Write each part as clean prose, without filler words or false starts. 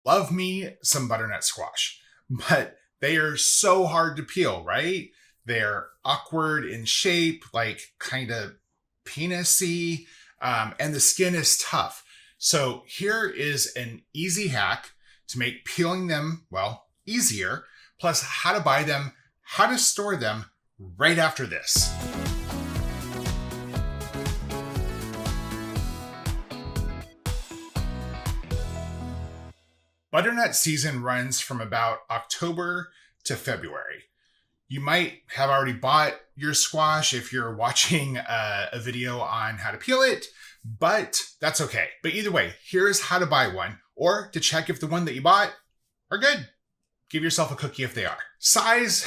Love me some butternut squash, but they are so hard to peel, right? They're awkward in shape, like kind of penisy, and the skin is tough. So here is an easy hack to make peeling them, well, easier, plus how to buy them, how to store them right after this. Butternut season runs from about October to February. You might have already bought your squash if you're watching a video on how to peel it, but that's okay. But either way, here's how to buy one, or to check if the one that you bought are good. Give yourself a cookie if they are. Size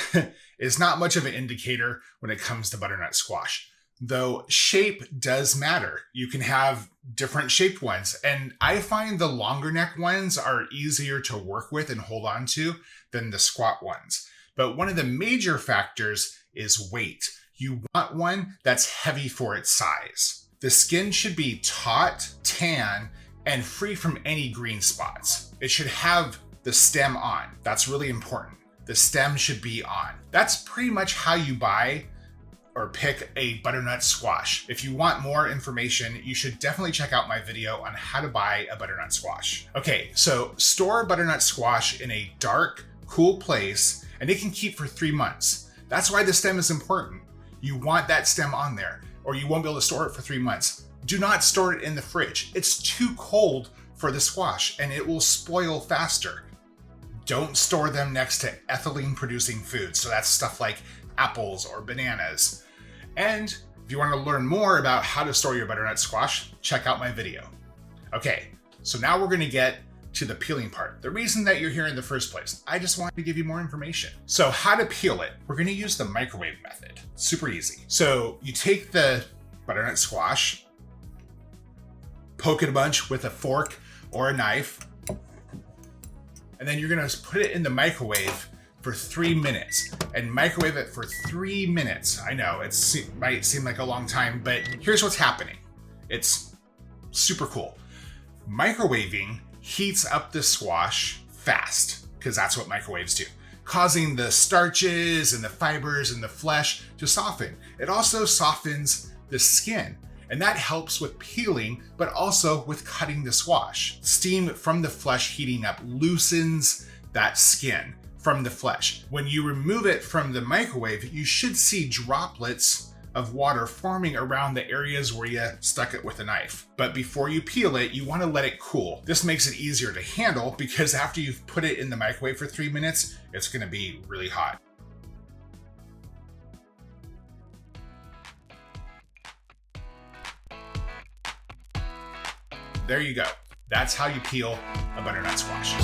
is not much of an indicator when it comes to butternut squash, though shape does matter. You can have different shaped ones, and I find the longer neck ones are easier to work with and hold on to than the squat ones. But one of the major factors is weight. You want one that's heavy for its size. The skin should be taut, tan, and free from any green spots. It should have the stem on. That's really important. The stem should be on. That's pretty much how you buy or pick a butternut squash. If you want more information, you should definitely check out my video on how to buy a butternut squash. Okay, so store butternut squash in a dark, cool place, and it can keep for 3 months. That's why the stem is important. You want that stem on there, or you won't be able to store it for 3 months. Do not store it in the fridge. It's too cold for the squash, and it will spoil faster. Don't store them next to ethylene-producing foods, so that's stuff like apples or bananas. And if you want to learn more about how to store your butternut squash, check out my video. Okay, so now we're going to get to the peeling part. The reason that you're here in the first place, I just wanted to give you more information. So how to peel it? We're going to use the microwave method. Super easy. So you take the butternut squash, poke it a bunch with a fork or a knife, and then you're going to put it in the microwave for 3 minutes, and microwave it for 3 minutes. I know it might seem like a long time, but here's what's happening. It's super cool. Microwaving heats up the squash fast, because that's what microwaves do, causing the starches and the fibers and the flesh to soften. It also softens the skin, and that helps with peeling, but also with cutting the squash. Steam from the flesh heating up loosens that skin from the flesh. When you remove it from the microwave, you should see droplets of water forming around the areas where you stuck it with a knife. But before you peel it, you want to let it cool. This makes it easier to handle because after you've put it in the microwave for 3 minutes, it's going to be really hot. There you go. That's how you peel a butternut squash.